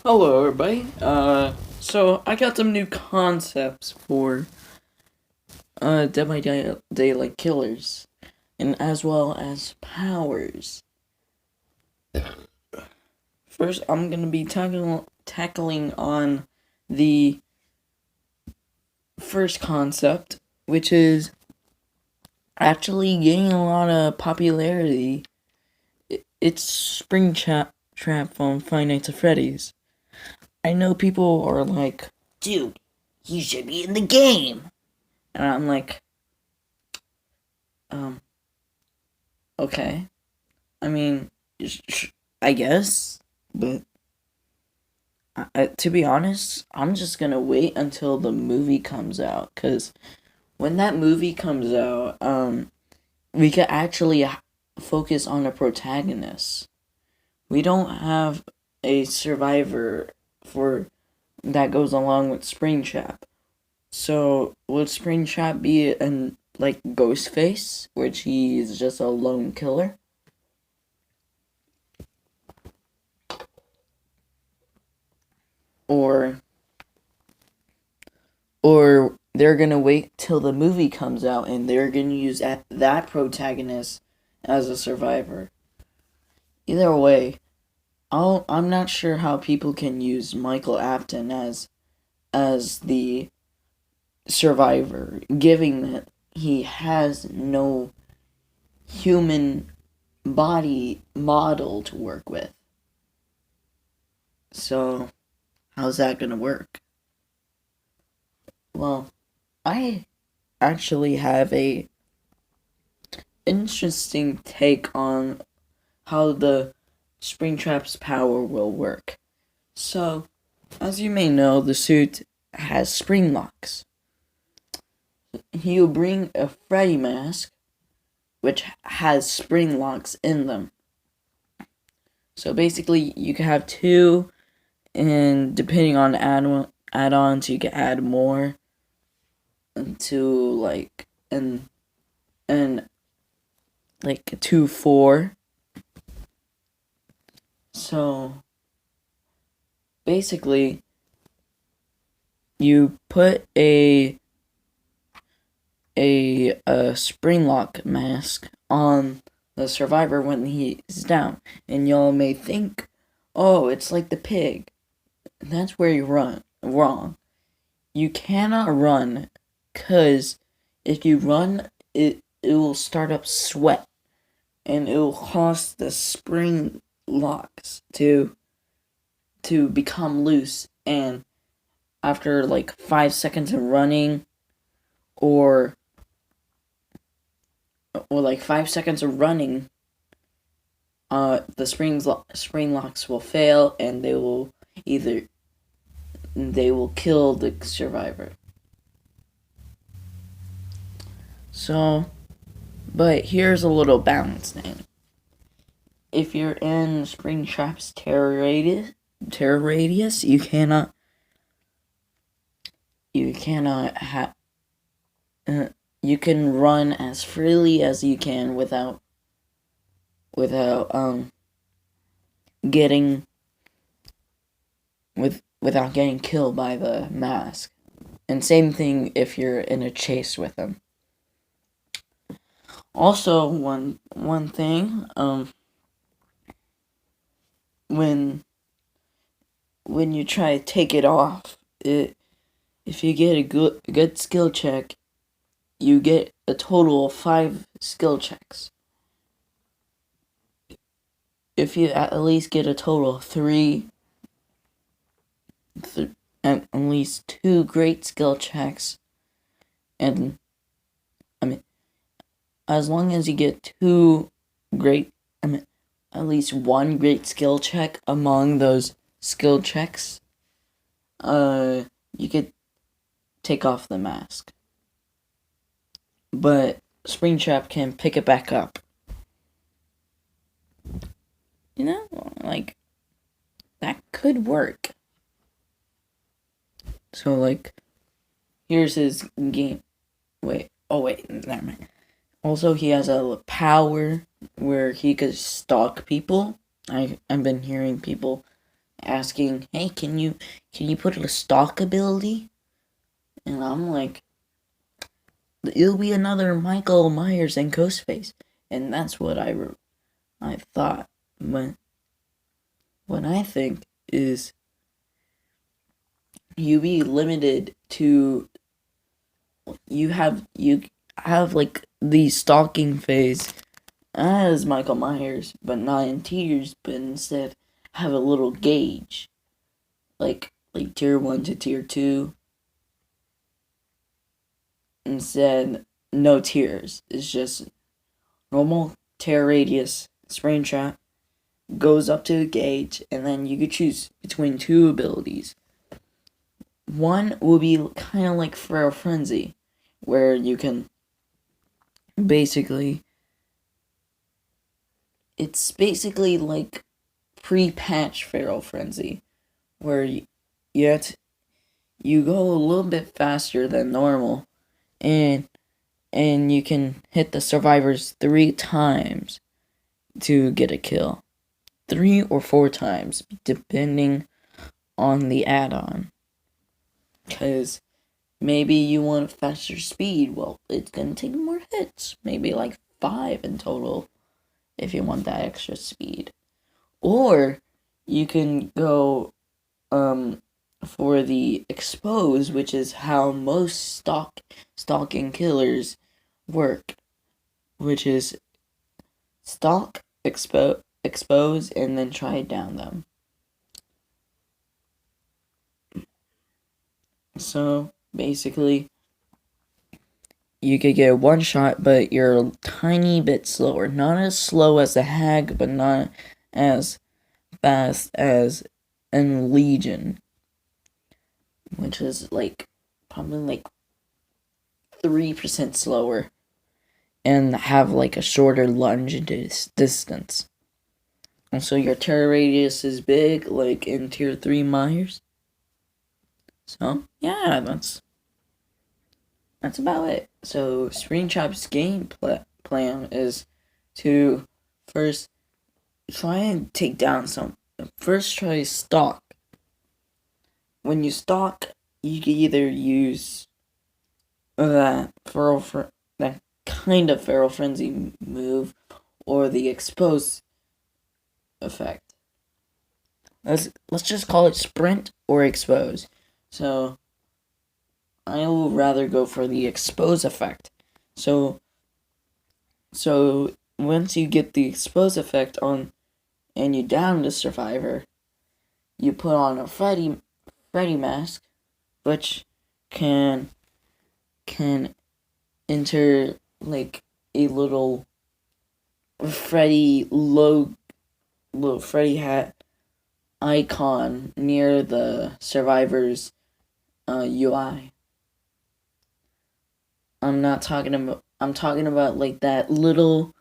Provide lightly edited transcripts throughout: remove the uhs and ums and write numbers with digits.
Hello, everybody. So I got some new concepts for Dead by Daylight killers, and as well as powers. First, I'm gonna be tackling on the first concept, which is actually gaining a lot of popularity. It's Springtrap from Five Nights at Freddy's. I know people are like, dude, he should be in the game. And I'm like, um, okay. I mean, I guess, but to be honest, I'm just gonna wait until the movie comes out. Cause when that movie comes out, we could actually focus on the protagonist. We don't have a survivor for that goes along with Springtrap. So would Springtrap be an like Ghostface, which he's just a lone killer? Or they're gonna wait till the movie comes out and they're gonna use that protagonist as a survivor. Either way, I'm not sure how people can use Michael Apton as the survivor, given that he has no human body model to work with. So, how's that gonna work? Well, I actually have a interesting take on how the Springtrap's power will work. So, as you may know, the suit has spring locks. He'll bring a Freddy mask, which has spring locks in them. So basically, you can have two, and depending on add-ons, you can add more to like and like 2-4. So basically, you put a spring lock mask on the survivor when he's down, and y'all may think, oh, it's like the pig. That's where you run wrong. You cannot run, cause if you run, it will start up sweat, and it will cause the spring locks to become loose, and after like 5 seconds of running, or like 5 seconds of running, the spring locks will fail, and they will kill the survivor. So, but here's a little balancing. If you're in Springtrap's terror radius, you cannot have. You can run as freely as you can without getting without getting killed by the mask. And same thing if you're in a chase with them. Also, one thing, when you try to take it off, if you get a good skill check, you get a total of 5 skill checks. If you at least get a total of 3, at least 2 great skill checks, and as long as you get 2 great, at least 1 great skill check among those skill checks, you could take off the mask. But Springtrap can pick it back up. You know, like, that could work. So, like, here's his game. Wait, never mind. Also, he has a power where he could stalk people. I've been hearing people asking, "Hey, can you put a stalk ability?" And I'm like, it'll be another Michael Myers and Ghostface, and that's what I thought. When what I think is you be limited to you have like the stalking phase as Michael Myers, but not in tiers, but instead have a little gauge, like tier 1 to tier 2. Instead, no tiers. It's just normal terror radius, springtrap, goes up to the gauge, and then you could choose between two abilities. One will be kind of like Feral Frenzy, where you can basically, it's basically like pre-patch Feral Frenzy, where you go a little bit faster than normal, and you can hit the survivors 3 times to get a kill. 3 or 4 times, depending on the add-on. Because maybe you want faster speed. Well, it's going to take more hits. Maybe like 5 in total if you want that extra speed. Or you can go for the expose, which is how most stalking killers work. Which is stalk, expose, and then try down them. So basically, you could get one shot, but you're a tiny bit slower. Not as slow as a hag, but not as fast as in Legion, which is like probably like 3% slower, and have like a shorter lunge distance. Also, your terror radius is big, like in tier 3 Myers. So yeah, that's about it. So Springtrap's game plan is to first try and take down some. First, try to stalk. When you stalk, you can either use that kind of Feral Frenzy move, or the expose effect. Let's just call it sprint or expose. So I will rather go for the expose effect. So once you get the expose effect on and you down the survivor, you put on a Freddy mask, which can enter like a little Freddy little Freddy hat icon near the survivor's UI. I'm talking about like that little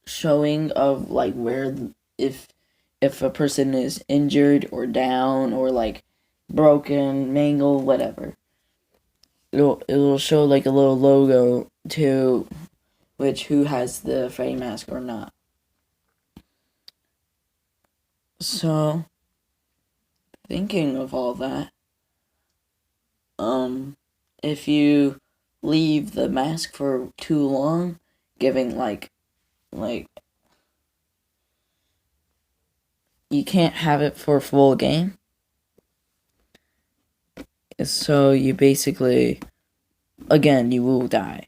showing of like where if a person is injured or down or like broken, mangled, whatever. It'll show like a little logo to which who has the Freddy mask or not. So thinking of all that, if you leave the mask for too long, giving like you can't have it for a full game. So you basically, again, you will die.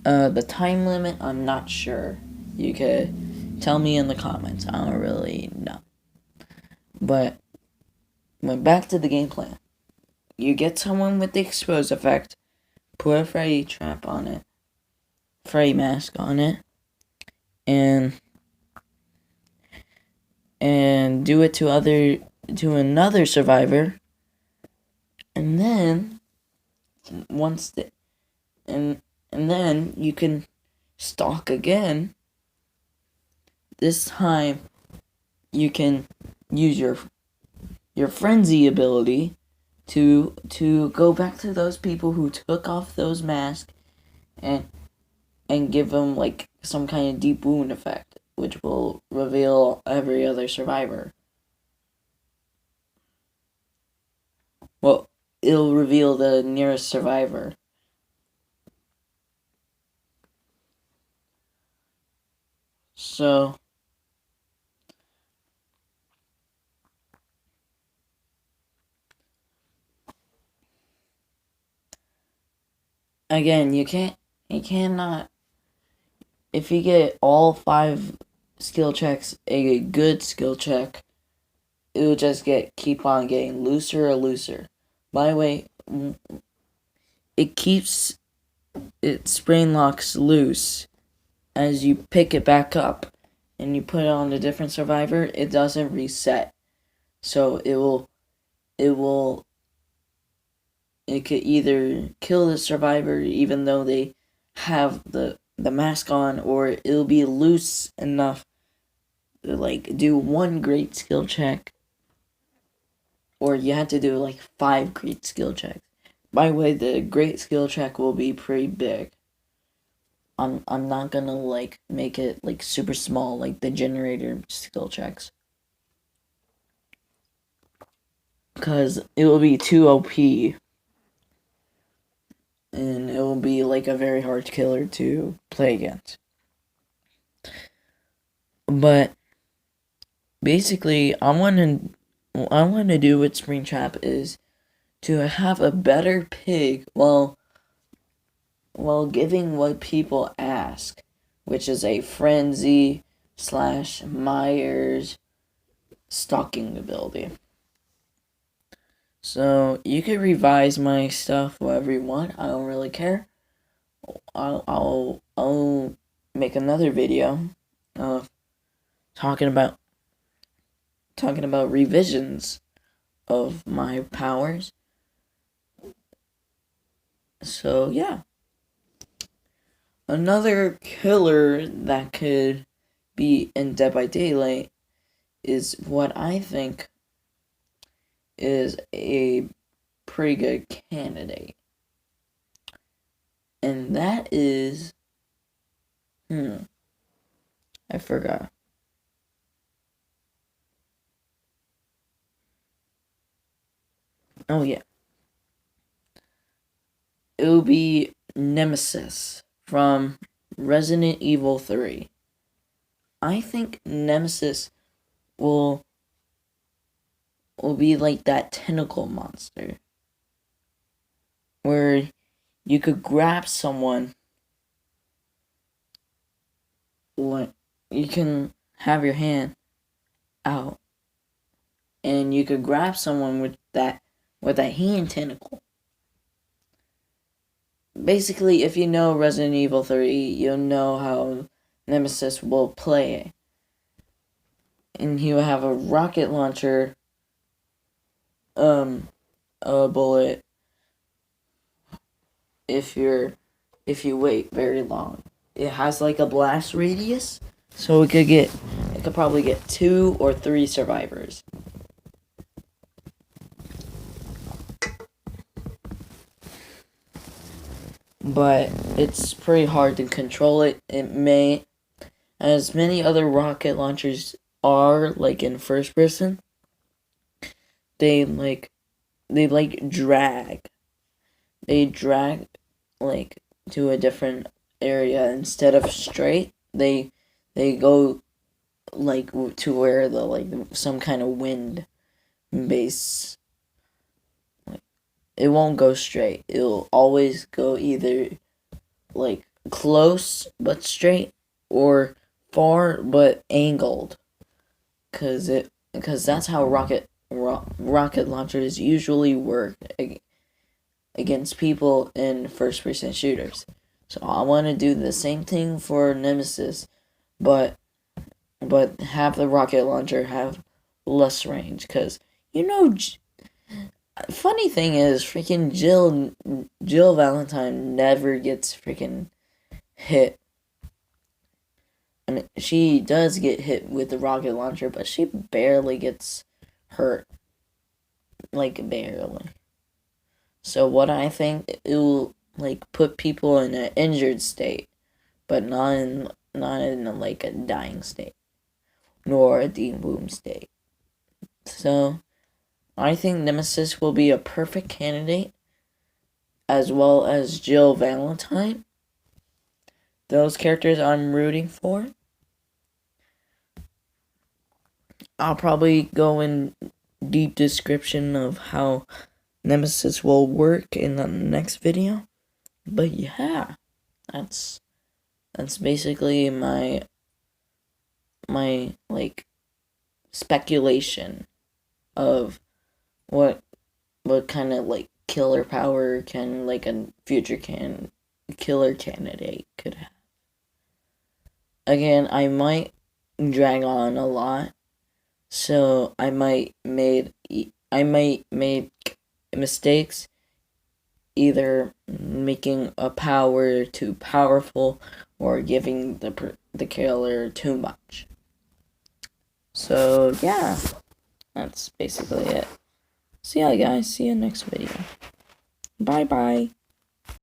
The time limit, I'm not sure. You could tell me in the comments. I don't really know. But back to the game plan. You get someone with the expose effect, put a Freddy trap on it, Freddy mask on it, and do it to another survivor, and then and then you can stalk again. This time you can use your frenzy ability to go back to those people who took off those masks and give them like some kind of deep wound effect. which will reveal every other survivor. Well, it'll reveal the nearest survivor. So, again, you cannot, if you get all 5 skill checks, a good skill check, it will just keep on getting looser or looser. By the way, it keeps its spring locks loose as you pick it back up and you put it on a different survivor. It doesn't reset, so it could either kill the survivor even though they have the mask on, or it'll be loose enough to like do 1 great skill check, or you have to do like 5 great skill checks. By the way, the great skill check will be pretty big. I'm not gonna like make it like super small like the generator skill checks, because it will be too OP, and it will be like a very hard killer to play against. But basically, I want to do with Springtrap is to have a better pig while giving what people ask, which is a frenzy / Myers stalking ability. So you can revise my stuff whatever you want. I don't really care. I'll make another video of talking about revisions of my powers. So yeah. Another killer that could be in Dead by Daylight is what I think is a pretty good candidate. And that is... I forgot. Oh yeah. It will be Nemesis from Resident Evil 3. I think Nemesis will be like that tentacle monster, where you could grab someone, you can have your hand out, and you could grab someone with that hand tentacle. Basically, if you know Resident Evil 3, you'll know how Nemesis will play. And he will have a rocket launcher, a bullet, if you wait very long. It has like a blast radius, so it could probably get 2 or 3 survivors. But it's pretty hard to control it. It may, as many other rocket launchers are, like in first person, they drag. They drag like to a different area instead of straight. They go like to where the like some kind of wind base. It won't go straight. It'll always go either like close but straight, or far but angled. Because that's how rocket launchers usually work against people in first-person shooters. So I want to do the same thing for Nemesis, but have the rocket launcher have less range. Because, funny thing is, freaking Jill Valentine never gets freaking hit. I mean, she does get hit with the rocket launcher, but she barely gets hurt. Like, barely. So what I think, it will, like, put people in an injured state, but not in not in like a dying state, nor a deep-womb state. So, I think Nemesis will be a perfect candidate, as well as Jill Valentine. Those characters I'm rooting for. I'll probably go in deep description of how Nemesis will work in the next video. But yeah, that's basically my like speculation of what kind of like killer power can like a future killer candidate could have. Again, I might drag on a lot, so I might make mistakes, either making a power too powerful or giving the killer too much. So yeah, that's basically it. So yeah, guys, see you next video. Bye bye.